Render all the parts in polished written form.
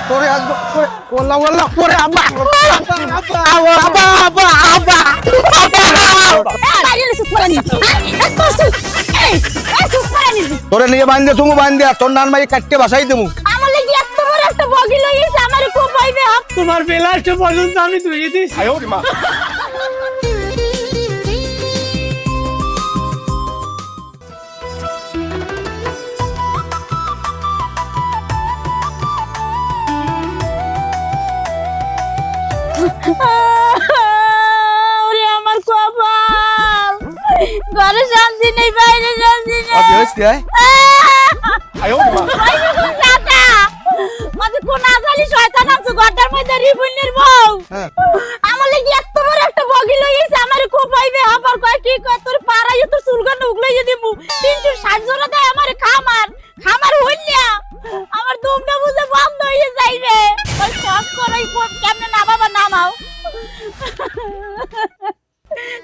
তোরে আজ বললাম তোরে আব্বা তোরে নিয়ে বান্ধে তুমি বান্ধে তোর নান মাই কাটতে বাসাই দেবো তোমার বেলাস্ট পর্যন্ত আমি ধুয়ে দিয়েছি আমার কপাল ঘরে শান্তি নেই বাইরে শান্তি নেই কোন আজালি শয়তান আছে ঘরটার মধ্যে রিবুনের বউ আমার লাগি এত বড় একটা বগি লইছে আমার খুব পাইবে আবার কয় কি কয় তোর পাড়ায় তোর চুলগান উগলাই যদি 360 জোড়া দেয় আমার খামার হইলিয়া আমার দুমটা বুঝে বন্ধ হয়ে যাইবে ওই সব করাই কেমনে না বাবা নামাও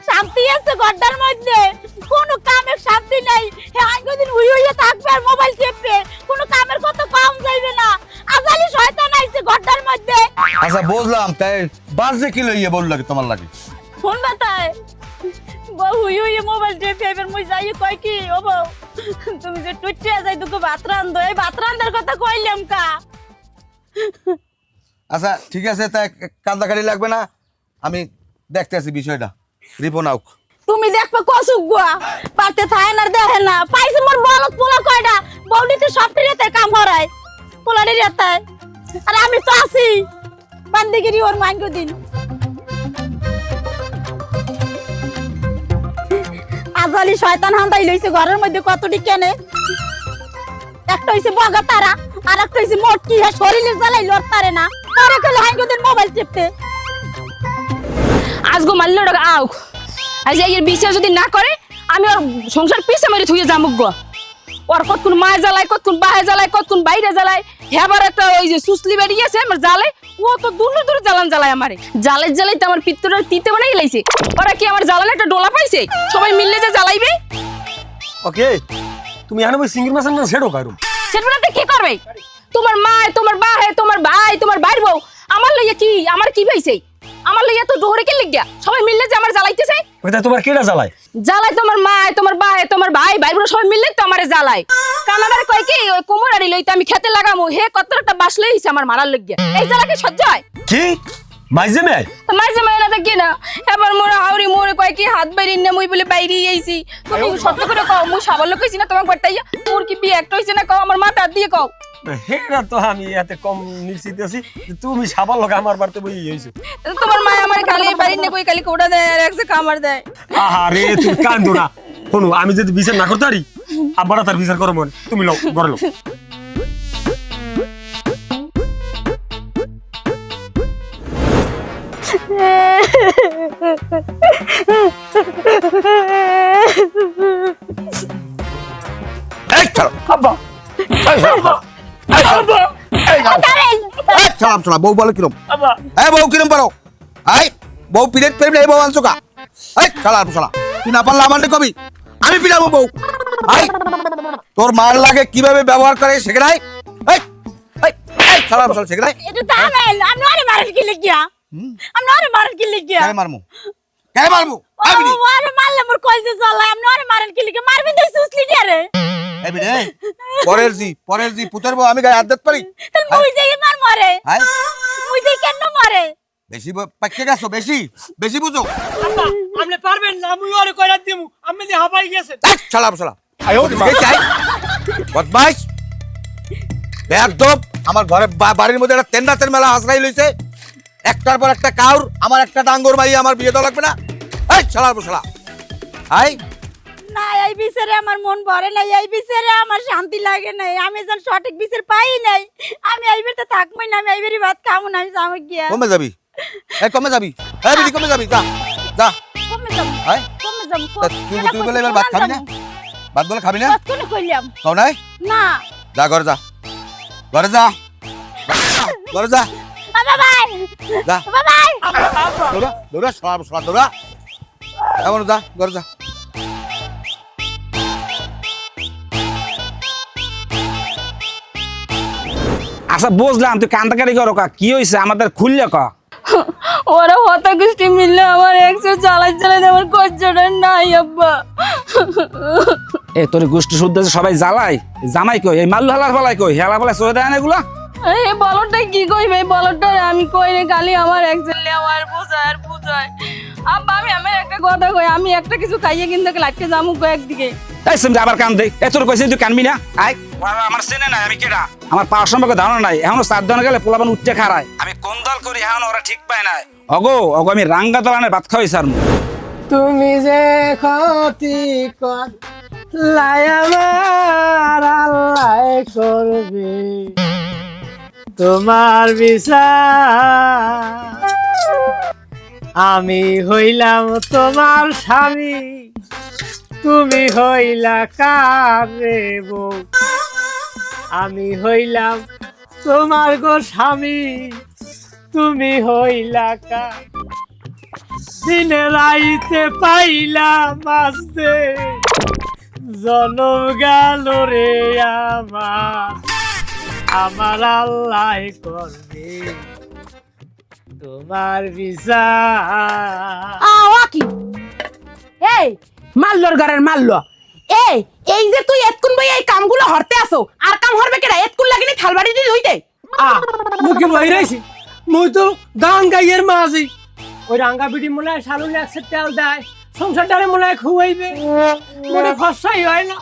শান্তি আছে ঘরটার মধ্যে কোনো কামের শান্তি নাই আইগদিন হুই হইয়া থাকবে আর মোবাইল টিপবে কোনো কামের কথা কম যাইবে না আজালি শয়তান আইছে ঘরটার মধ্যে আচ্ছা বুঝলাম তাই বাজে কি লইয়ে বললো কি তোমার লাগে ফোন বাতায় বউ হুই হইয়া মোবাইল টিপবে এবার মই যাই কয় কি ও বউ তুমি যে টুটিয়া যাই দুটো ভাত রান্ধো এই ভাত রান্ধার কথা কইলাম কা আচ্ছা ঠিক আছে তাই কান্দাকাটি লাগবে না আমি দেখতে আছি বিষয়টা রিপন আউক তুমি দেখবে কসুক গোয়া পাতে থায় না দেখে না পাইছে মোর বলত পোলা কয়টা বউডিতে সবটিতে কাম করায় পোলাডি রেতায় আর আমি তো আছি বান্দিগিরি ওর মাইঙ্গো দিন আজালি শয়তান হান্দাই লইছে ঘরের মধ্যে কতটি কেনে একটা হইছে বগা তারা আর একটা হইছে মোটকি হ্যাঁ শরীরে জ্বালাই লড় পারে না করে খেলে হাইঙ্গো দিন মোবাইল টিপতে আজগো মারলো টাকা আউ আজ এর বিচার যদি না করে আমি ওর সংসার পিছে মেরে থুয়ে যামুক গো ওর কতক্ষণ মায় জ্বালায় কতক্ষণ বাহে জ্বালায় কতক্ষণ বাইরে জ্বালায় হেবার একটা ওই যে সুসলি বেরিয়ে আছে আমার জালে ও তো দূর দূর জ্বালান জ্বালায় আমারে জালের জ্বালাই তো আমার পিত্তটা তিতে বানাই লাইছে ওরা কি আমার জ্বালানে একটা ডোলা পাইছে সবাই মিললে যে জ্বালাইবে ওকে তুমি আনো সিঙ্গির মাছ না ছেড়ো কারু সেটা কি করবে তোমার মা তোমার বাহে তোমার ভাই তোমার বাইর বউ আমার লইয়া কি আমার কি পাইছে আমার লইয়া তো ডোহরে কে লিগিয়া সবাই মিললে যে আমার জ্বালাইতেছে ওইটা তোমার কেডা জ্বালায় জ্বালায় তোমার মা তোমার বাহে তোমার ভাই ভাই বোন সবাই মিললে তো আমারে জ্বালায় কানাডার কয় কি ওই কোমরাড়ি লইতে আমি খেতে লাগামু হে কতটা বাসলে হইছে আমার মারার লাগিয়া এই জ্বালা কি সহ্য হয় কি মাইজে মে মাঝে মাঝে না দেখি না এবার মোর হাওরি মোরে কয় কি হাত বাইরে না মুই বলে বাইরে আইছি তুমি সত্য করে কও মুই সাবল কইছি না তোমাক বাড়তাইয়া তোর কি বিয়ে একটা হইছে না কও আমার মাথা দিয়ে কও হেরা তো আমি এতে কম নিশ্চিত আছি তুমি সাবাল লগা আমার বাড়তে বই হইছো তোমার মা আমার খালি বাড়ি নে কই খালি কোড়া দেয় আর একসে কামড় দেয় আরে তুমি কান্দো না শোনো আমি যদি বিচার না করতে পারি আব্বারা তার বিচার করো মনে তুমি লও ঘরে লও এই চলো আব্বা আব্বা বউ বলে কিরম আব্বা বউ কিরম পারো বউ পিড়েট পেরে এই বউ আনছো কা শালা তুই না পারলে আমার কবি আমি পিড়াবো বউ তোর মার লাগে কিভাবে ব্যবহার করে শেখে নাই শেখে নাই এটা তো আমি আরে মারার কি লাগিয়া আমি আরে মারার কি লাগিয়া কে মারমু আরে মারলে মোর কইছে চলা আমি আরে মারার কি লাগিয়া মারবি তুই সুসলি রে এই বিনে পরের জি পুতের বউ আমি গায়ে হাত দিতে পারি তাহলে মুই যাই মার মারে মুই যাই কেন মারে বেশি পাক্কে গেছো বেশি বুঝো আব্বা আপনি পারবেন না আমি ওরে কইরা দিমু আমি দি হাবাই গেছে শালা আয়ো চাই বদমাইশ বেয়াদব আমার ঘরে বাড়ির মধ্যে একটা তেন্ডাতের মেলা হাসরাই লইছে একটার পর একটা কাউর আমার একটা ডাঙ্গর মাই আমার বিয়ে দেওয়া লাগবে না শালা না এই বিচারে আমার মন ভরে নাই এই বিচারে আমার শান্তি লাগে নাই আমি যেন সঠিক বিচার পাই নাই আমি এইবার তো থাকবই না আমি এইবারই ভাত খাবো না আমি যাবো গিয়া কমে যাবি কমে যাবি দিদি কমে যাবি যা কমে যাবো কমে যাবো তুই বলে এবার ভাত খাবি না ভাত বলে খাবি না কোন কইলাম খাও নাই না যা ঘরে যা বাবা ভাই যা বাবা ভাই দৌড়া শালা দৌড়া এমন যা ঘরে যা আচ্ছা বুঝলাম, তুই কান্দাকারি করো কা, কি হয়েছে আমাদের খুললে ক। ওরা হতা গোষ্ঠী মিললে আমার একশো চালাই আমার কজ্জটা নাই আব্বা। এ তোর গোষ্ঠী শুদ্ধ সবাই জ্বালাই, জামাই কই এই মাল্লু হালার ফলাই কই, হেলা ফলাই চলে দেয় না এগুলা। এই বলটা কি কইবে, এই বলটা আমি কই রে, খালি আমার একজন লেওয়ার বোঝায় আর বুঝায়। আব্বা আমি আমার একটা কথা কই, আমি একটা কিছু খাইয়ে কিন্তু লাটকে যামু একদিকে। এই শুনতে আবার কান দে, এ তোর কইছিস তুই কানবি না? আই ওরা আমার চেনে নাই আমি কেডা, আমার পাওয়ার সম্পর্কে ধারণা নাই, এখনো 4 দিন গেলে পোলাপান উঠতে খারায়, আমি কোন দল করি এখন ওরা ঠিক পায় না। অগো অগো আমি রাঙ্গা দলানের ভাত খাওয়াই স্যার। তুমি যে ক্ষতি কর লায়ামার আল্লাহ করবে তোমার বিচার। আমি হইলাম তোমার স্বামী, তুমি হইলা কারে বউ। আমি হইলাম তোমার গো স্বামী, তুমি হইলা কার। দিনে রাইতে পাইলাম আসতে জনম গেল রে আমার, আমার আল্লাহ করবে তোমার বিচার। আওয়া কি এই মাল্লর ঘরের মাল্ল, এই যে তুই এতকুন বই এই কামগুলো হরতে আসো, আর কাম হরবে কেডা? এতকুন লাগিনি থালবাড়ি দি লইতে মুখে বইরাইছি, মুই তো গান গাইয়ের মাঝি। ওই রাঙ্গা বিড়ি মনে হয় সালুন একশো তেল দেয়, সংসারটারে মনে হয় খুয়াইবে, মনে খরচাই হয় না।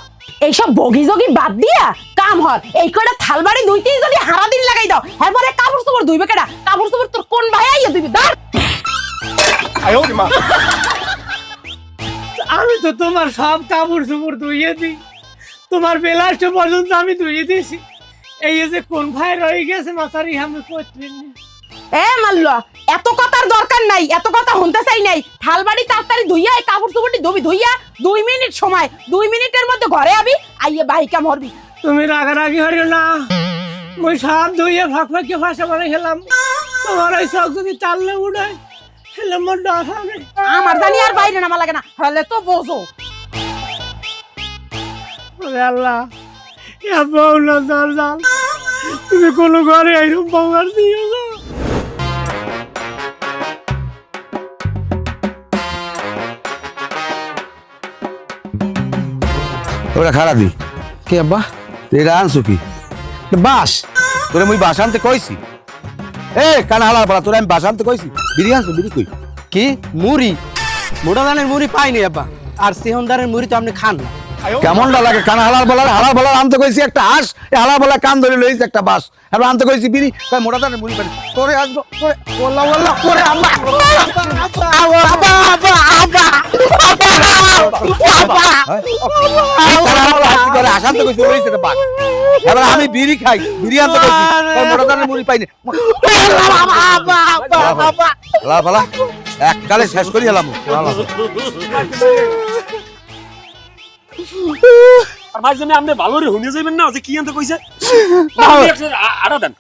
এইসব বগি জগি বাদ দিয়া কাম হর। এই কয়টা থালবাড়ি ধুইতেই যদি হারা দিন লাগাই দাও, এরপরে কাপড় চোপড় ধুইবে কেডা? কাপড় চোপড় তোর কোন ভাই আইয়া দিবি? দাঁড়। আমি তো তোমার সব কাপড় চোপড় ধুইয়ে দিই, তোমার বেলাস্ট পর্যন্ত আমি ধুইয়ে দিয়েছি। এই যে কোন ভাই রয়ে গেছে মাথারি আমি করতে। এ মাল্ল, এত কথার দরকার নাই, এত কথা শুনতে চাই নাই। থালবাড়ি তাড়াতাড়ি ধুইয়া এই কাপড় চোপড়টি ধুবি, ধুইয়া 2 মিনিট সময়, 2 মিনিটের মধ্যে ঘরে আবি, আইয়ে বাহি কাম হরবি। তুমি রাগারাগি হরিও না, মুই সব ধুইয়ে ফাঁক ফাঁকে ভাষা মানে খেলাম। তোমার ওই চোখ যদি টানলে উঠায় খেলে মোর ডর হবে। আমার জানি আর বাইরে নামা লাগে না, হলে তো বোঝো। ওরে আল্লাহ, এ বউ না দরজাল, তুমি কোনো ঘরে এইরকম বউয়ার দিও না। ওরা খারাপ দি কে আব্বা? এটা আনছো কি? বাস তোরে মুই বাসা আনতে কইছি? এ কানা হালার পালা, তোরে আমি বাসা আনতে কইছি? বিড়ি আনছো? বিড়ি কই? কি মুড়ি? মোটা দানের মুড়ি পাইনি আব্বা, আর সিহনদারের মুড়ি তো আপনি খান না। কেমনটা লাগে কানা হালার বলার আনতে কইছি একটা হাঁস, এই হালার বলা কান ধরে লইছি একটা বাস, এবার আনতে কইছি বিড়ি, কই মোটা দানের মুড়ি পানি তোরে আসবো, তোরে ওলা ওলা করে আম্মা আসানতে কইছি লইছি একটা বাস, এবার আমি বিড়ি খাই, বিড়ি আনতে কইছি, কই মোটা দানের মুড়ি পাইনি। হালা ফালা এককালে শেষ করি হলাম। আর ভাই জানি আপনি ভালো রে হুনিয়ে যাবেন না যে কি আনতে কইছে। আড়া দেন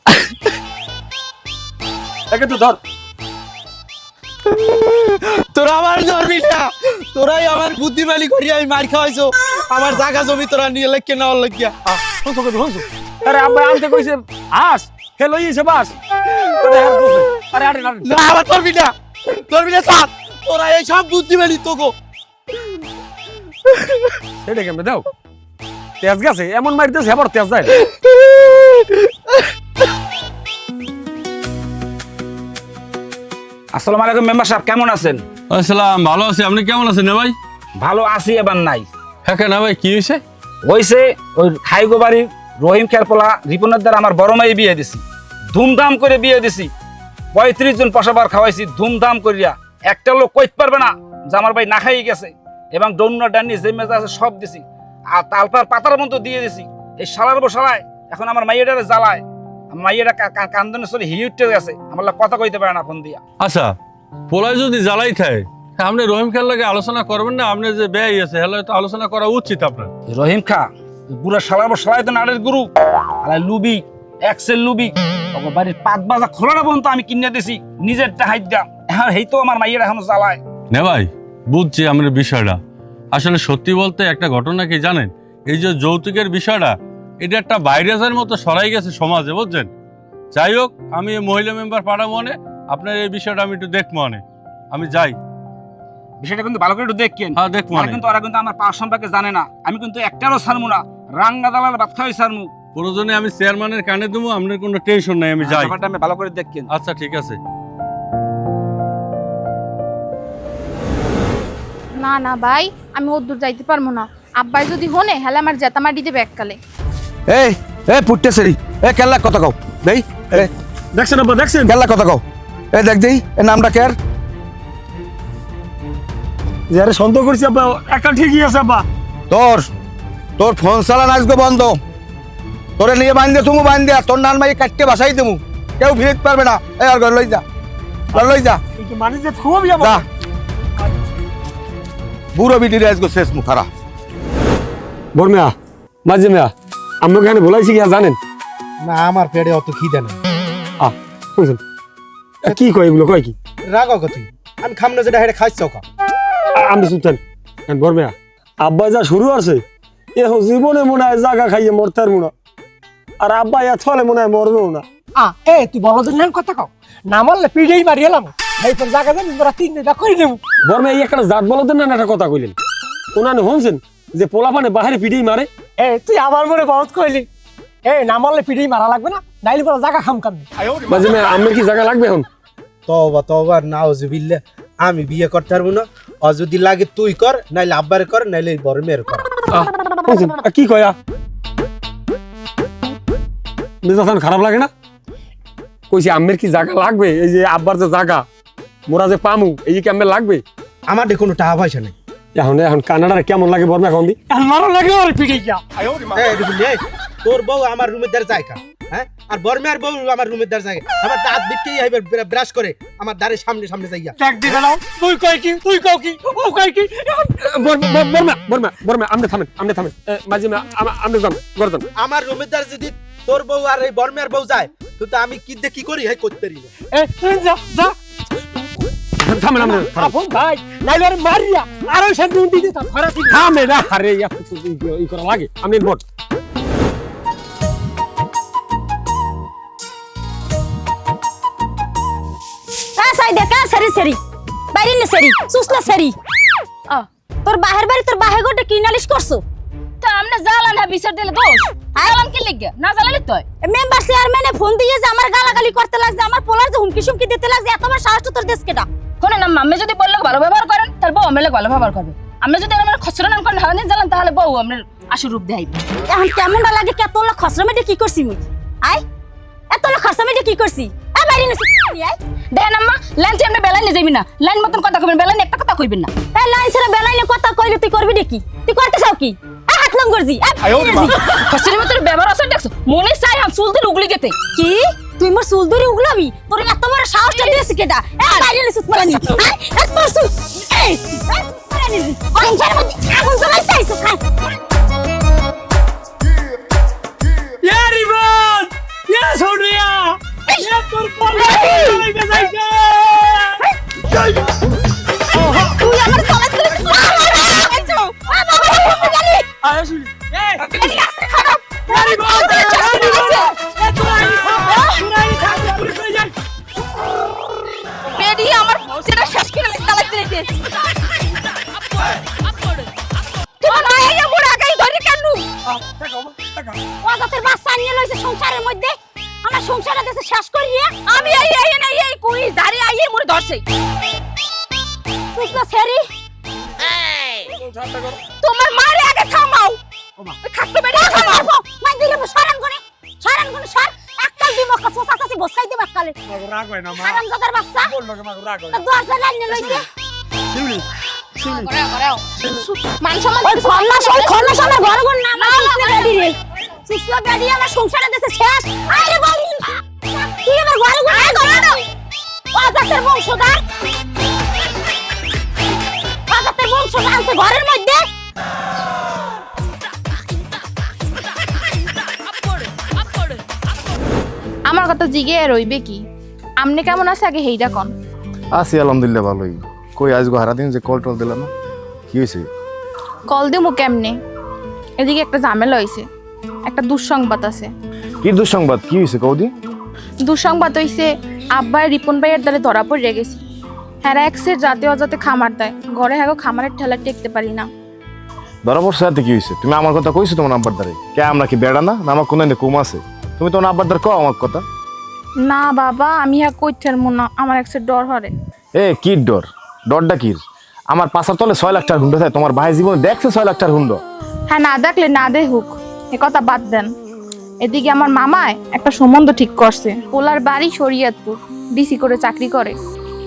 একে তো ধর। তোরা আমার ধরবি না, তোরাই আমার বুদ্ধিমালি করিয়া আমি মার খাওয়াইছো, আমার জায়গা জমি তোরা নিয়ে লেখকে নেওয়ার লাগিয়া। আরে আব্বা আনতে কইছে হাস, হে লইছে বাস। আরে আরে না আমার ধরবি না, ধরবি না সাত, তোরা এই সব বুদ্ধিমালি তোগো। সেটা কেমনে দাও, তেজ গেছে এমন মারিতেছে আবার তেজ যায়। আসসালামু আলাইকুম মেম্বার সাহেব, কেমন আছেন? আসসালাম, ভালো আছি। আপনি কেমন আছেন ভাই? ভালো আছি এবার নাই। হ্যাঁ না ভাই, কি হয়েছে? হইছে ওই খাইগো বাড়ির রহিম খেরপোলা রিপনের দ্বারা আমার বড় মাই বিয়ে দিছি, ধুমধাম করে বিয়ে দিছি, 35 জন পশাবার খাওয়াইছি ধুমধাম করিয়া। একটা লোক কইতে পারবে না যে আমার ভাই না খাই গেছে, এবং ডন্না ডান্নি যে মেজা আছে সব দিছি, আর তালপার পাতার মতো দিয়ে দিছি। এই শালার বসালায় এখন আমার মাইয়াটারে জ্বালায়, মাইয়াটা কান্দনে চলে হিয়ে উঠতে গেছে, আমার কথা কইতে পারে না ফোন দিয়া। আচ্ছা, পোলায় যদি জ্বালাই খায়, আপনি রহিম খার লাগে আলোচনা করবেন না? আপনার যে ব্যয় আছে হেলে তো আলোচনা করা উচিত আপনার। রহিম খা বুড়া শালার বসালায় তো নাড়ের গুরু, আর লুবি এক্সেল লুবি, বাড়ির 5 বাজা খোলাটা পর্যন্ত আমি কিনে দিছি নিজের টাহাই দিয়া, হ্যাঁ এই তো আমার মাইয়াটা এখনো জ্বালায়। না ভাই, বুঝছি আমার বিষয়টা। আসলে সত্যি বলতে একটা ঘটনা কি জানেন, এই যে যৌতুকের বিষয়টা, এটা একটা ভাইরাসের মতো ছড়াই গেছে সমাজে, বুঝছেন? যাই হোক, আমি এই মহিলা মেম্বার পাঠাবো মনে, আপনার এই বিষয়টা আমি একটু দেখবো মনে। আমি যাই। বিষয়টা কিন্তু ভালো করে একটু দেখেন। হ্যাঁ, দেখবো ওরা মনে। কিন্তু আমার পাওয়ার সম্পর্কে জানে না। আমি কিন্তু একটারও ছাড়বো না, রাঙ্গা দালাল ভাত খাওয়াই ছাড়বো। প্রয়োজনে আমি চেয়ারম্যানের কানে দেবো, আপনার কোনো টেনশন নাই, আমি যাই। ব্যাপারটা আমি ভালো করে দেখেন। আচ্ছা, ঠিক আছে। না না ভাই, আমি ওদূর যাইতে পারবো না। আব্বাই যদি হনে হেলে আমার জেতামাটি দেবে এককালে। এই এই পুট্টে সেরি, এ কেল্লা কথা কও দেই, এ দেখছেন আব্বা, দেখছেন? কেল্লা কথা কও, এ দেখ দেই, এর নামটা কেয়ার? যারে সন্দেহ করছি আব্বা, একটা ঠিকই আছে আব্বা। তোর তোর ফোন চালান আজকে বন্ধ। তোরে নিয়ে বান্ধে তুমি বান্ধে, তোর নান মাই কাটতে বাসাই দেবো, কেউ ভিড়তে পারবে না। এই আর ঘর লই যা, ঘর লই যা, কিন্তু মানে যে খুবই যা। আব্বা। বুড়ো বিটির আজকে শেষ মুখারা। বর্মিয়া, মাঝে মিয়া, আমি ওখানে বলাইছি কি জানেন? না আমার পেটে অত খিদে না। শুনছেন কি কয় এগুলো, কয় কি? রাগ তুই, আমি খাম না যেটা হেঁটে খাইছ কা। আমি শুনতেন বর্মিয়া, আব্বা যা শুরু আছে এ জীবনে মনে হয় জায়গা খাইয়ে মরতে পারবো না, আর আব্বা এত হলে মনে হয় মরবেও না। এ তুই বলদের নাম কথা কও, না মারলে পিড়েই মারি এলাম। এই তোর জায়গা দেন, তোরা 3টা করে দেবো। বর্মা এই একটা জাত বলদের না একটা কথা কইলেন, ওনানে শুনছেন যে পোলাপানে বাহিরে পিড়েই মারে। এ তুই আমার মনে বহুত কইলি, এ না মারলে পিড়েই মারা লাগবে না, নাইলে পরে জায়গা খাম কামনি। মাঝে মিয়া আমার কি জায়গা লাগবে এখন? তবা নাউজুবিল্লাহ, আমি বিয়ে করতে পারবো না। ও যদি লাগে তুই কর, নাইলে আব্বারে কর, নাইলে বড় মেয়ের কর। শুনছেন কি কয়া? মেজাজ খারাপ লাগে না? কইছি আমের কি জায়গা লাগবে? এই যে আব্বার যে জায়গা মোরা যে পামু, এই যে কি আমের লাগবে? আমার দেখুন টাকা পয়সা নেই। এখন কানাডার কেমন লাগে বর্মা এখন দি? মারা লাগে আর পিড়েই যা। তোর বউ আমার রুমের দ্বার জায়গা, হ্যাঁ, আর বর্মের বউ আমার রুমের দ্বার জায়গা। আমার দাঁত বিটকেই আইবে ব্রাশ করে আমার দাঁড়ের সামনে সামনে যাইয়া। ট্যাগ দিবে না, তুই কই কি, তুই কও কি, ও কই কি। বর্মা আমনে থামেন, মাঝে মিয়া আমনে যান, ঘরে যান। আমার রুমের দ্বার যদি তোর বউ আর এই বর্মের বউ যায়, তো আমি কি করি হ্যাঁ করতে পারি না। এ তুই যা যা। থামেন আমনে, আপন ভাই, নাইলে আর মারিয়া আর ওই সাথে উন্টি দিতা খরা দিবি। থামে না। আরে ই করা লাগে আমনে বট। সাই দেখা সেরি সেরি বাইরে নে সেরি সুসলা সেরি। তোর বাহির বাড়ি তোর বাহে গোটে কি নালিশ করছো? তা আমনে জালান হ্যাঁ বিচার দিলে দোষ। জালান কি লিখে না জালালে তো মেম্বার চেয়ারম্যানে ফোন দিয়ে যে আমার গালাগালি করতে লাগছে, আমার পোলার যে হুমকি সুমকি দিতে লাগছে, এতবার সাহস তো তোর দেশ কেটা? কোনে না আমি যদি বললে ভালো ব্যবহার করেন তাহলে বউ আমি ভালো ব্যবহার করবে। আমি যদি আমার খসরা নাম করেন হারানি জালান তাহলে বউ আমার আশুর রূপ দেখাইবে। এখন কেমনটা লাগে? এতলা খসরা মেটে কি করছি মুই? আই এতলা খসরা মেটে কি করছি? আ বাইরে নে আই দেখেন আম্মা, লাইন আপনি বেলায় নিয়ে যাবি না, লাইন মতন কথা কইবেন, বেলায় একটা কথা কইবেন না। এই লাইন ছেড়ে বেলাইলে কথা কইলে তুই করবি নাকি? তুই করতে চাও কি? হাত লং করজি খসরের মতন ব্যবহার আছে দেখছো, মনে চাই আমি চুল দিলে উগলি গেতে। কি তুই মোর চুল ধরে উগলাবি? তোর এত বড় সাহসটা দিয়েছি কেডা? বাইরে নে সুত মারানি এত বড় চুল এই মারানি অঞ্চলের মধ্যে আগুন জ্বালাই চাইছো খাই। ইয়া রিবন, ইয়া সোনিয়া, ইয়া তোর পোলা লাগা যাইছে। তুই আমার তলা তুলে আইছো জানি আয় শুনি এই এদিকে আসতে খারাপ ইয়া রিবন, ইয়া রিবন, এ তোরাই থাক পুলিশ হয়ে যাই। বেডি আমার সেটা শেষ করে তালাক দিতে। তোমার মায়ের বুড়া গাই ধরে কেন? ওয়াজাতের বাচ্চা নিয়ে লইছে সংসারের মধ্যে, আমার সংসারে দেশে শেষ করিয়ে আমি এই কই দাঁড়িয়ে আইয়ে মোরে ধরছে। সুসলা সেরি তোমার মারে আগে থামাও। খাটতে বেডি থামাও। মাই দিলে সারান করে সর এককাল দিমো কাছে কাছে বসাই দিম এককালে। রাগ হয় না মা, হারাম জাদার বাচ্চা বললো কে মাগো রাগ হয়। তা দশ লাইন নিয়ে লইছে। মান সম্মান ওই খন্না সময় ঘর ঘর না সুসলা বেডি রে, সুসলা বেডি আমার সংসারে দেশে শেষ। আরে বল তুই আমার ঘর ঘর না করে দাও। ওয়াজাতের বংশধর আছে ঘরের মধ্যে। আমার কথা জিগে রইবে কি? আমনে কেমন আছে আগে হেইটা কোন। আছি আলহামদুলিল্লাহ ভালোই। কই আজগো হারাদিন যে কল টল দিলাম না, কি হয়েছে? কল দিমু কেমনে? এদিকে একটা ঝামেলা হইছে, একটা দুঃসংবাদ আছে। কি দুঃসংবাদ? কি হয়েছে কৌদি? দুঃসংবাদ হইছে আব্বাই রিপন ভাইয়ের দ্বারে ধরা পড়ে গেছি। হ্যাঁ এক্সের যাতে অজাতে খামার দেয়, ঘরে হ্যাঁ খামারের ঠেলা টেকতে পারি না। ধরা পড়ছে সাথে কি হয়েছে? তুমি আমার কথা কইছো তোমার আব্বার দ্বারে? কে আমরা কি বেড়া না? না আমার কোনো কম আছে? তুমি তোমার আব্বার দ্বার কও আমার কথা। না বাবা, আমি হ্যাঁ কইতে না, আমার এক্সের ডর হরে। এ কি ডর? ডরটা কি? আমার পাশার তলে 6 লাখ টাকার হুন্ডা থাকে, তোমার ভাই জীবনে দেখছে 6 লাখ টাকার হুন্ডা? হ্যাঁ না দেখলে না দেখুক, এ কথা বাদ দেন। এদিকে আমার মামায় একটা সম্বন্ধ ঠিক করছে, পোলার বাড়ি শরীয়তপুর, ডিসি করে চাকরি করে।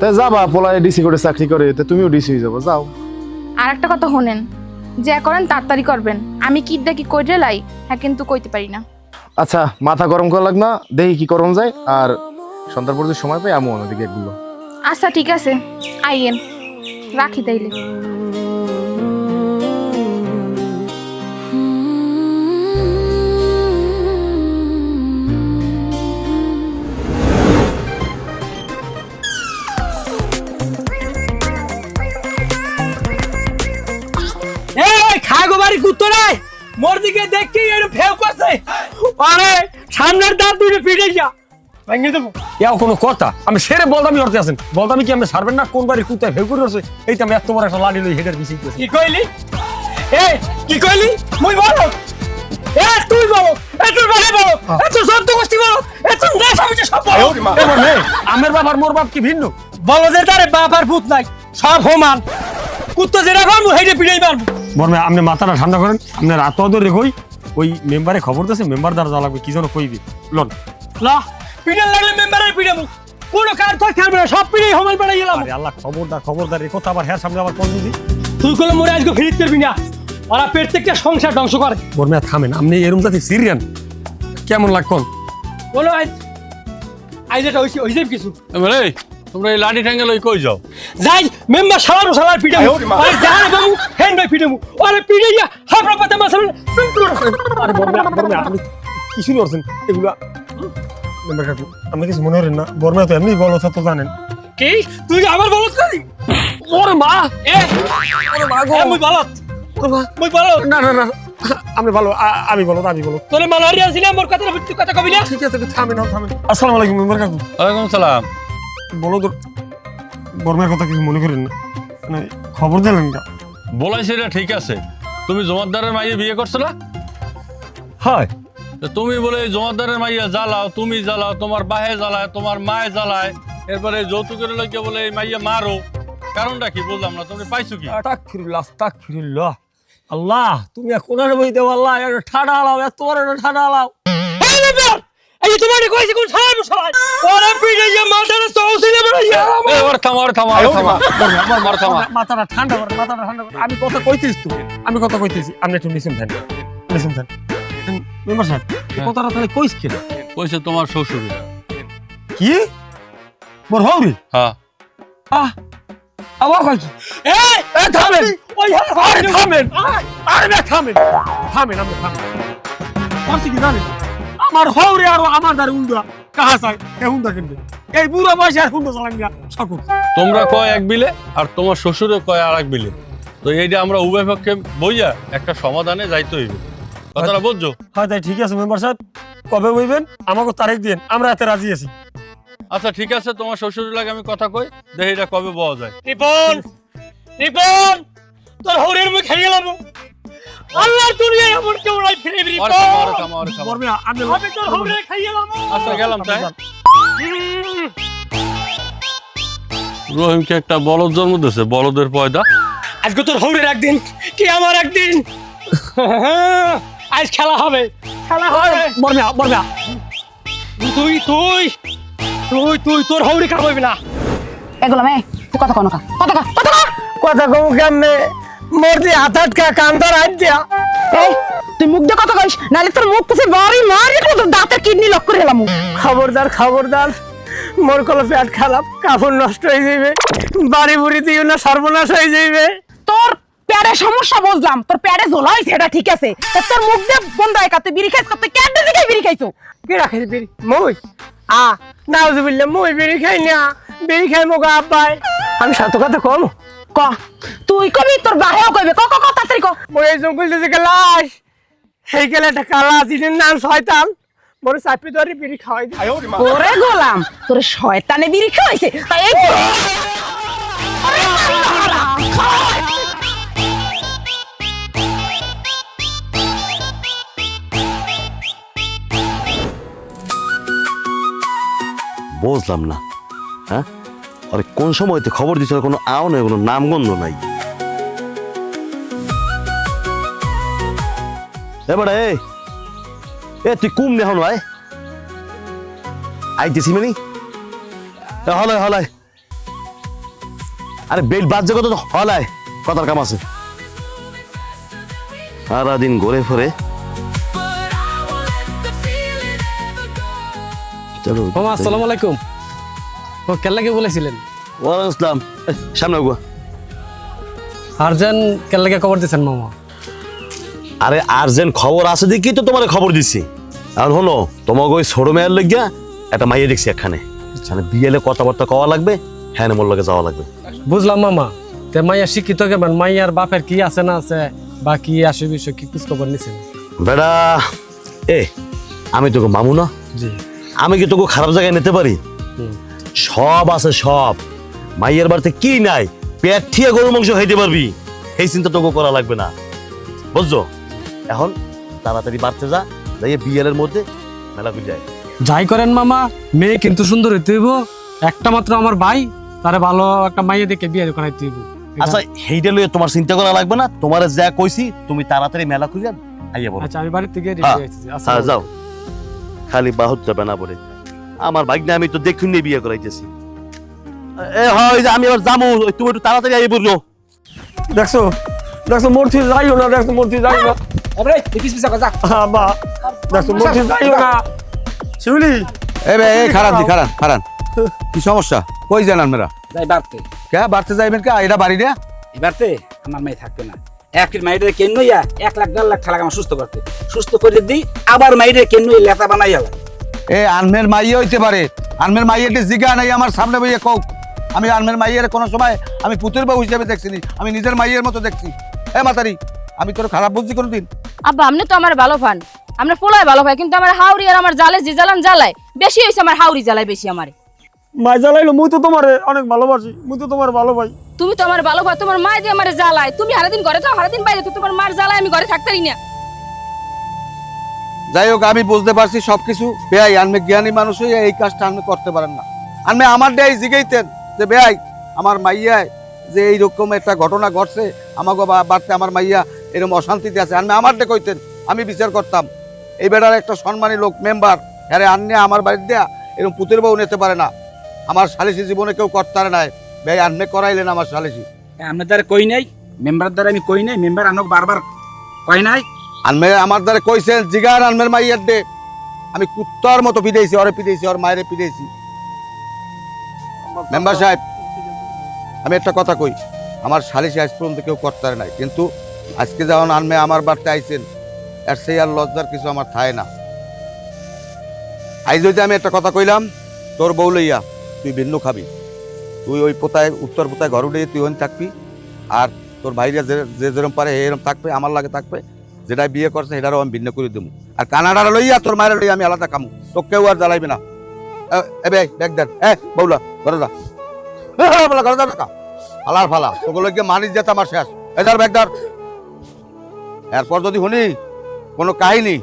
তাই যাবা, পোলায় ডিসি করে চাকরি করে, তো তুমিও ডিসি হয়ে যাবো, যাও। আর একটা কথা শোনেন, যা করেন তাড়াতাড়ি করবেন। আমি কিডা কি কইরে লাই হ্যাঁ কিন্তু কইতে পারি না। আচ্ছা মাথা গরম করা লাগ না, দেখি কি করণ যায়। আর সন্ধ্যার পর যদি সময় পাই আমি অন্যদিকে এগুলো। আচ্ছা ঠিক আছে, আইয়েন, রাখি তাইলে। এই খাগো বাড়ি কুত্তো নাই, মোর দিকে দেখি এর ফেউ করছে। আরে সামনের দাঁত দুটো ফিরে যা, ভাঙে দেবো। এও কোনো কথা? আমি সেরে বলদামি করতে আছেন, বলদামি কি আমি ছাড়বেন না? কোন বাড়ি কুত্তায় ভেউ করে রয়েছে, এইটা আমি এত বড় একটা লাড়ি লই হেডের পিছিয়ে গেছি। কি কইলি? এ কি কইলি? মুই বলো এ তুই বলো, এ তুই বলে বলো, এ তুই সব তো গোষ্ঠী বলো, এ তুই দেশ আমি যে সব বলো। আমার বাপ আর মোর বাপ কি ভিন্ন? বলো যে তারে বাপ আর ভূত নাই, সব সমান। কুত্তো যেটা করবো হেঁটে পিড়েই মারবো। বর্মে আপনি মাথাটা ঠান্ডা করেন, আপনার রাত ধরে কই ওই মেম্বারে খবর দিয়েছে, মেম্বার দ্বারা যা লাগবে কি যেন কইবি লোন। লা পিড়ে লাগলে মেম্বারের পিড়াবো, কোনো কার তো খেলবে না, সব পিড়েই সমান পেড়ে গেলাম। আরে আল্লাহ, খবরদার খবরদার, এই কথা আবার হ্যাঁ সামনে আবার কোন দিদি তুই কলে মরে আজকে ফিরিত করবি না, ওরা প্রত্যেকটা সংসার ধ্বংস করে। বর্মে থামেন, আপনি এরম জাতি সিরিয়ান কেমন লাগকন? বলো আজ এটা হইছে কিছু। এই তোমরা এই লাঠি ঠ্যাঙ্গে লই কই যাও? যাই মেম্বার সালার পিটাবো, আরে জানে বাবু হেন ভাই পিটাবো, আরে পিটাইয়া হাবড়া পাতা মাছাল। আরে বর্মে আপনি কি শুরু করছেন এগুলো? মেম্বার কাকু আপনি কিছু মনে করেন না, বর্মে তো এমনি বলো তো জানেন। কি তুই আবার বলত করি? ওরে মা, ওরে মা গো, মুই বলত, মুই বলত না না না, আপনি ভালো, আমি বলো, আমি বলো। তোরে মালারিয়া ছিল, মোর কথা ভিত্তি কথা কবি না। ঠিক আছে থামেন থামেন। আসসালামু আলাইকুম মেম্বার কাকু। ওয়ালাইকুম সালাম। বলো তো, বর্মার কথা কিছু মনে করেন না, মানে খবর দিলেন না? বলাই সেটা ঠিক আছে, তুমি জমাদ্দারের মাইয়ে বিয়ে করছো না? হয়। তুমি বলে জমাদ্দারের মাইয়া জ্বালাও, তুমি জ্বালাও, তোমার বাহে জ্বালায়, তোমার মায়ে জ্বালায়, এরপরে যৌতুকের লোকে বলে এই মাইয়া মারো, কারণটা কি বুঝলাম না, তুমি পাইছো কি? আস্তাগফিরুল্লাহ, আল্লাহ তুমি কোনার বই দেও, আল্লাহ একটা ঠাডা আলাও, এত বড় একটা ঠাডা আলাও। এই মেম্বার, এই তোমার কইছে কোন সালাম সালাম, ওরে পিটাইয়া মাথার সৌসিলে বড়াইয়া। এই ওর থামা মাথাটা ঠান্ডা কর, মাথাটা ঠান্ডা কর। আমি কথা কইতেছি তো, আমি কথা কইতেছি, আপনি একটু নিশুন দেন, নিশুন দেন। মেম্বার সাহেব কথাটা তাহলে কইস কি? কইছে তোমার শ্বশুর। কি মোর হৌরি? হ্যাঁ। আবার কই এই থামেন, ওই আরে থামেন, আরে না থামেন, থামেন আপনি থামেন। পারছি কি জানেন, আমার হৌরি আর আমার দার উন্ডা কাহা চাই এ হুন্ডা কিনবে, এই বুড়া বয়সে আর হুন্ডা চালান না সকল। তোমরা কয় এক বিলে আর তোমার শ্বশুরে কয় আর এক বিলে, তো এইটা আমরা উভয় পক্ষে বইয়া একটা সমাধানে যাইতে হইবে, কথাটা বুঝছো? হ্যাঁ তাই ঠিক আছে মেম্বার সাহেব, কবে বইবেন আমাকে তারিখ দিন, আমরা এতে রাজি আছি। আচ্ছা ঠিক আছে, তোমার শ্বশুরের লাগে আমি কথা কই, দেখি এটা কবে পাওয়া যায়। রিপন, রিপন তোর হৌরের মুখ খেয়ে গেলাম, আল্লাহর দুনিয়ায় এমন কেউ নাই ফিরে রিপন। বর্মে আমি তোর হৌরে খেয়ে গেলাম। আচ্ছা গেলাম তাই। রহিমকে একটা বলদ জন্ম দিয়েছে, বলদের পয়দা। আজকে তোর হৌরের একদিন কি আমার একদিন, আজ খেলা হবে, খেলা হবে। বর্মে বর্মে তুই তুই তুই তুই তোর হৌরি খাওয়াবি না। এগুলো মে তুই কথা কনকা, কথা কম কেমনে, মোর দিয়ে হাত আটকা কান্দার হাত দিয়া। এই তুই মুখ দিয়ে কথা কইস, নালে তোর মুখ থেকে বাড়ি মারি তোর দাঁতের কিডনি লক করে এলাম। খবরদার খবরদার, মোর কলে পেট খারাপ, কাপড় নষ্ট হয়ে যাবে, বাড়ি বুড়ি দিও না, সর্বনাশ হয়ে যাবে। তোর প্যারে সমস্যা বুঝলাম, তোর প্যারে ঝোলা হইছে এটা ঠিক আছে, তোর মুখ দিয়ে বন্ধ হয় কাতে বিড়ি খাইছ, কত ক্যান্ডে দিকে বিড়ি খাইছো? কি রাখে বিড়ি? মই নাউজুবিল্লাহ, মই বিড়ি খাই না, বিড়ি খাই মোগা আব্বাই। আমি সাত কথা কম ক, তুই কবি তোর বাহেও কইবে, ক ক ক তাড়াতাড়ি ক। মই এই জঙ্গল থেকে লাশ, সেই গেলে একটা কালা জিনের নাম শয়তান, মোরে চাপি ধরে বিড়ি খাওয়াই দি ওরে গোলাম তোর শয়তানে বিড়ি খাওয়াইছে তাই এই বুঝলাম না, হ্যাঁ আরে কোন সময়তে খবর দিচ্ছে কোনো আও নাই, কোনো নামগন্ধ নাই। এবারে এ তুই কুম নে হন ভাই আইতেছি মানে হলায় হলায় আরে বেল বাজছে কত হলায় কথার কাম আছে সারাদিন ঘুরে ফিরে। চলো আসসালামু আলাইকুম ও কেল্লাকে বলেছিলেন ওয়ালাইকুম আসসালাম সামনে গো আরজান কেল্লাকে খবর দিয়েছেন মামা আরে আর্জেন্ট খবর আছে দেখি তো তোমার খবর দিছি। আর হলো তোমাকে ওই ছোট মেয়ের লইগা একটা মাইয়া দেখছি এখানে মানে বিয়েলে কথাবার্তা কওয়া লাগবে, হ্যাঁ মোর লগে যাওয়া লাগবে। বুঝলাম মামা তে মাইয়া শিক্ষিত কেমন মাইয়ার বাপের কি আছে না আছে বা কি আসে বিষয় কি খোঁজ খবর নিছেন? বেটা এ আমি তোকে মামু না, আমি কি তোকে খারাপ জায়গায় নিতে পারি? সব আছে সব, মাইয়ের বাড়িতে কি নাই পেট ঠিয়া গরু মাংস খাইতে পারবি, এই চিন্তা তোকে করা লাগবে না বুঝছো। এখন তাড়াতাড়ি বাড়তে যা, যাই বিয়ের মধ্যে মেলা করে যায়। যাই করেন মামা মেয়ে কিন্তু সুন্দর হইতে হইব, একটা মাত্র আমার ভাই তারে ভালো একটা মাইয়া দেখে বিয়ে করাইতে হইব। আচ্ছা সেইটা লইয়ে তোমার চিন্তা করা লাগবে না, তোমার যা কইছি তুমি তাড়াতাড়ি মেলা করে আইয়া বলো। আচ্ছা আমি বাড়ি থেকে রেডি হ্যাঁ, হয়ে আইছি। হ্যাঁ, যাও খালি বাহুত যাবে না বলে আমার ভাগ্নে আমি তো দেখুন নিয়ে বিয়ে করাইতেছি। এ হয় যে আমি আবার যাবো, তুমি একটু তাড়াতাড়ি আই বললো। দেখছো দেখছো মূর্তি যাইও না, দেখছো মূর্তি যাইও না বা দেখছো মূর্তি যাইও না শিউলি। এ বে এই খারান দি খারান খারান কি সমস্যা কই জানান মেরা যাই বাড়তে কে বাড়তে যাইবেন কে এটা বাড়ি রে এবারতে আমার মেয়ে থাকবে না, এক মাইডের কেন নইয়া 1 লাখ 1.5 লাখ টাকা আমার সুস্থ করতে, সুস্থ করে দিই আবার মাইডের কেন নই লেতা বানাইয়া লাগে। এ আনমের মাইয়া হইতে পারে, আনমের মাইয়াটি জিগা নাই আমার সামনে বইয়ে কোক। আমি আনমের মাইয়ের কোনো সময় আমি পুতুর বউ হিসেবে দেখছিনি, আমি নিজের মাইয়ের মতো দেখছি। এ মাতারি আমি তোর খারাপ বুঝছি কোনোদিন? আব্বা আপনি তো আমার ভালো পান, আমরা পোলায় ভালো পাই, কিন্তু আমার হাউরি আর আমার জালে যে জ্বালান জ্বালায় বেশি হয়েছে, আমার হাউরি জ্বালায় বেশি আমারে। মাই জ্বালাইলো মুই তো তোমার অনেক ভালোবাসি, মুই তো তোমার ভালো ভাই। তুমি তো আমার ভালো পাই, তোমার মা দিয়ে আমার জ্বালায়, তুমি সারাদিন ঘরে থাও সারাদিন বাইরে, তো তোমার মার জ্বালায় আমি ঘরে থাকতারি না। যাই হোক আমি বুঝতে পারছি সবকিছু। বেয়াই আনমে জ্ঞানী মানুষ হয়ে এই কাজটা আনমে করতে পারেন না। আনমে আমার দেয় জিগাইতেন যে বেয়াই আমার মাইয়ায় যে এইরকম একটা ঘটনা ঘটছে, আমাকে বাড়তে আমার মাইয়া এরকম অশান্তিতে আছে, আনমে আমার ডে কইতেন, আমি বিচার করতাম। এই বেটার একটা সম্মানী লোক মেম্বার, হ্যাঁ আননে আমার বাড়ির দেয়া এরকম পুতের বউ নিতে পারে না। আমার সালিশি জীবনে কেউ করতে পারে নাই, বেয়াই আনমে করাইলেন আমার সালিশি। আপনার দ্বারা কই নাই, মেম্বার দ্বারা আমি কই নাই, মেম্বার আনক বারবার কই নাই। আনমে আমার দ্বারা কইছেন জিগার আনমের মাইয়ার ডে, আমি কুত্তার মতো পিটাইছি, ওরে পিটাইছি, ওর মায়েরে পিটাইছি। মেম্বার সাহেব আমি একটা কথা কই, আমার সালিশি আজ পর্যন্ত কেউ করতে পারে নাই, কিন্তু আজকে যখন আনমে আমার বাড়িতে আইছেন আর সেই আর লজ্জার কিছু আমার থায় না। আজ যদি আমি একটা কথা কইলাম, তোর বউ লইয়া তুই ভিন্ন খাবি, তুই ওই পোতায় উত্তর পোতায় ঘর উঠে তুই ওখানে থাকবি, আর তোর ভাইরা যে যেরকম পারে এরকম থাকবে, আমার লাগে থাকবে, যেটা বিয়ে করছে সেটারও আমি ভিন্ন করে দেবো। আর কানাডার লইয়া তোর মায়ের লইয়া আমি আলাদা কামু, তো কেউ আর জ্বালাইবে না। দেখ দেখ বউলা ঘরে যা, ঘরে যা টাকা ফালার ফালা, তোগুলোকে মানিস যেতে আমার শেষ। এদার ব্যাগদার এরপর যদি শুনি কোনো কাহিনী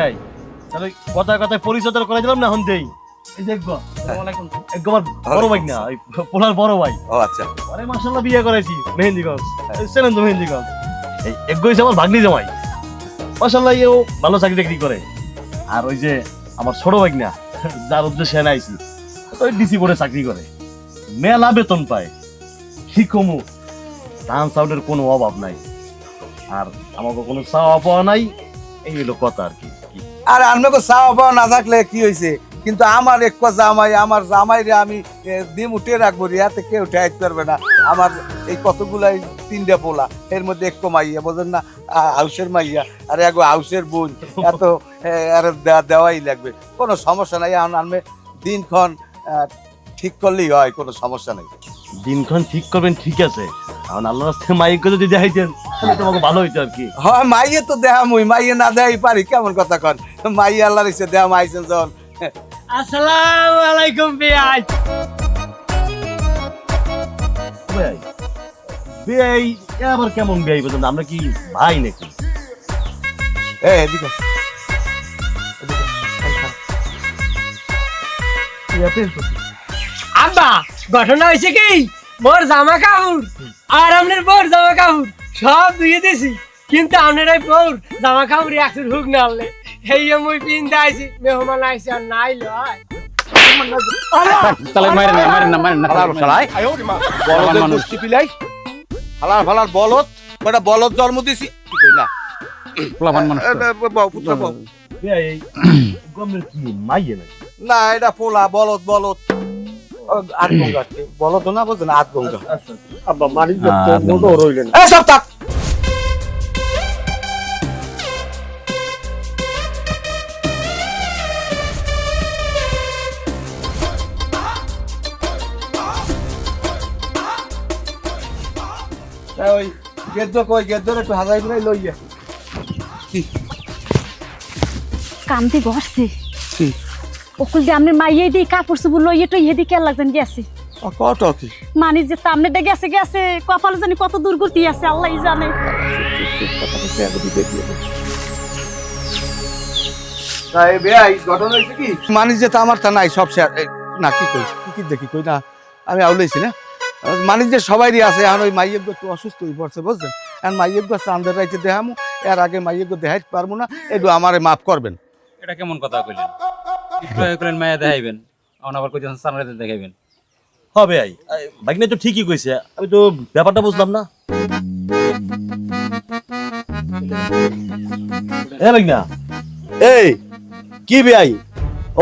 এই তাহলে কথায় কথায় পরিচয় করে দিলাম না এখন দেই। এই যে আমার বড় ভাই না, পোলার বড় ভাই। ও আচ্ছা, আরে মাশাআল্লাহ বিয়ে করাইছি মেহেন্দিগঞ্জ, চেনেন তো মেহেন্দিগঞ্জ। এই এগোইছে আমার ভাগ্নি জামাই, মাশাআল্লাহ এও ভালো চাকরি টাকরি করে। আর ওই যে আমার ছোট ভাই না, যার উদ্দেশ্যে আইছি, ওই ডিসি বোর্ডে চাকরি করে, মেলা বেতন পায়। কি কমু, ধান চাউলের কোনো অভাব নাই, আর আমাকে কোনো চাওয়া পাওয়া নাই, এই হলো কথা আর কি। আর আনমে চাওয়া পাওয়া না থাকলে কি হয়েছে, কিন্তু আমার এক জামাই, আমার জামাই রে আমি ডিম উঠে রাখবো, রিয়াতে কেউ উঠে পারবে না। আমার এই কতগুলাই 3টে পোলা, এর মধ্যে এক মাইয়া, বোঝেন না, হাউসের মাইয়া আর এক হাউসের বোন, এত আর দেওয়াই লাগবে, কোনো সমস্যা নাই। আনমে দিনক্ষণ ঠিক করলেই হয়, কোনো সমস্যা নেই। দিনক্ষণ ঠিক করবেন ঠিক আছে, এখন আল্লাহ রাস্তায় মাইক যদি দেখাইতেন তাহলে তোমাকে ভালো হইতো আর কি। হ্যাঁ মাইয়ে তো দেহা মুই মাইয়ে না দেখাই পারি কেমন কথা কন মাইয়ে আল্লাহর ইচ্ছে দেহা মাইছেন যখন আসসালামু আলাইকুম বিয়াই। ভাই বেয়াই আবার কেমন বেয়াই বলুন, আমরা কি ভাই নাকি? এদিকে আব্বা ঘটনা হয়েছে কি, মোর জামা কাপড় আর আপনার বউর জামা কাপড় সব ধুয়ে দিয়েছি, কিন্তু আপনার এই বউর জামা কাপড় একটু হুক না হলে এই মুই পিনতে আইছি, মেহমান আইছে আর নাই লয়। তাহলে মারেন না মারেন না মারেন না বলদের গোষ্ঠী পিলাই হালার ফালার বলদ কয়টা বলদ জন্ম দিছি কি কই না পোলাপান মানুষ পুত্র বাবু বেয়াই গমের কি মাইয়ে নাকি? না এটা পোলা বলদ বলদ আট গঙ্গা বলদ না বলছে না আট গঙ্গা আব্বা মানি মোটো রইলেন সব থাক ওই গেদ্দ কই গেদ্দর একটু হাজাই করে লইয়া কামতে বসছে ওকুল দিয়ে আপনার মাইয়ে দিয়ে কাপড় চুপুর লইয়ে তো ইয়ে দিয়ে কে লাগছেন গেছে কত কি মানে যে তামনে দে গেছে গেছে কপালে জানি কত দূর করতে আছে আল্লাহই জানে। মানি যে আমার তা নাই সব শেয়ার না কি কই কি দেখি কই না আমি আউলাইছি না মানি যে সবাইরই আছে এখন ওই মাইয়ের একটু অসুস্থ হয়ে পড়ছে বুঝছেন এখন মাইয়ের চান্দের রাইতে দেখামু এর আগে মাইয়ের দেখাইতে পারবো না একটু আমারে মাফ করবেন। এটা কেমন কথা কইলেন? একটু কইলেন মায়া দেখাইবেন, এখন আবার কইতেছেন সামনে দেখাইবেন। হবে আই ভাগনা তো ঠিকই কইছে, আমি তো ব্যাপারটা বুঝলাম না। এ ভাগনা এই কি বেয়াই?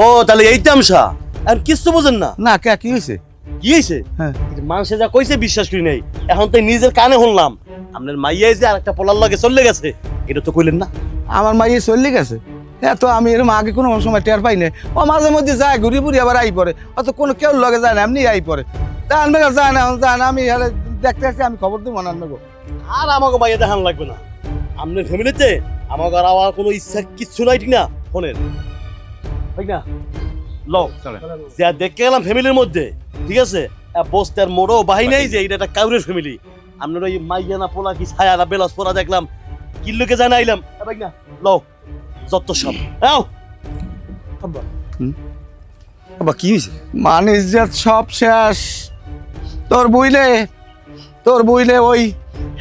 ও তাহলে এই তামসা আর কিছু বুঝেন না? না কে কি হয়েছে কি হয়েছে? হ্যাঁ মানুষে যা কইছে বিশ্বাস করি নাই, এখন তো নিজের কানে শুনলাম আপনার মাইয়াই যে আরেকটা পোলার লাগে চলে গেছে, এটা তো কইলেন না। আমার মাইয়ে চলে গেছে হ্যাঁ তো আমি এরকম আগে কোনো সময় টের পাই না ও মাঝে মধ্যে যায় ঘুরি বুড়ি আবার আই পড়ে অত কোনো কেউ লগে যায় না এমনি আই পড়ে তা আনবে যায় না যায় না আমি দেখতে আসছি আমি খবর দেবো না আনবে আর আমাকে মাইয়া দেখান লাগবে না, আপনার ফ্যামিলিতে আমাকে আর আমার কোনো ইচ্ছা কিচ্ছু নাই ঠিক না। শোনেন ঠিক না লো যা দেখতে গেলাম ফ্যামিলির মধ্যে ঠিক আছে বস্তার মোড়ো বাহি নাই যে এটা একটা কাউরের ফ্যামিলি। আপনার ওই মাইয়া না পোলা কি ছায়া না বেলাস পরা দেখলাম কি লোকে জানা আইলাম না লো যত সব আবার কি হয়েছে মানে সব শেষ তোর বুইলে ওই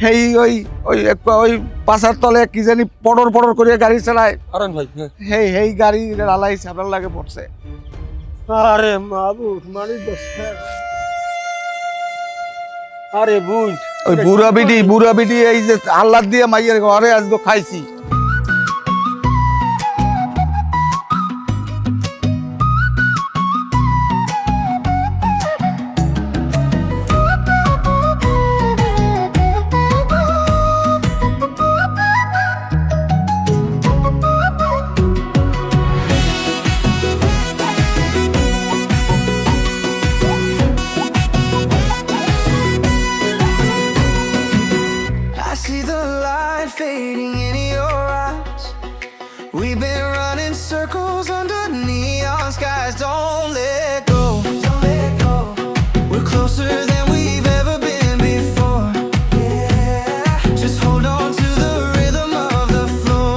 হেই ওই ওই ওই পাশার তলে কি জানি পড়র পড়র করে গাড়ি চালায় হেই গাড়ি লালাই সাবলার লাগে পড়ছে। আরে মাবুদ মানি আরে বুঝ ওই বুড়া বিডি এই যে আল্লাহ দিয়ে মাইয়ের ঘরে আজকে খাইছি। Fading in your eyes, we've been running circles under neon skies. Don't let go, don't let go. We're closer than we've ever been before. Yeah, just hold on to the rhythm of the floor.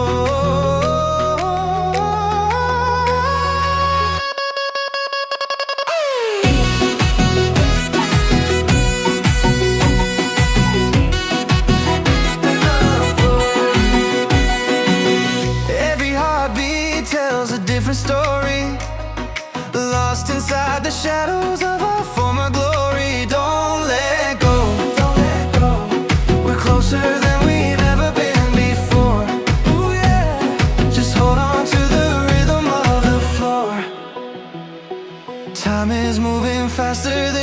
Tells a different story, lost inside the shadows of our former glory. Don't let go, don't let go. We're closer than we've ever been before. Ooh yeah, just hold on to the rhythm of the floor. Time is moving faster than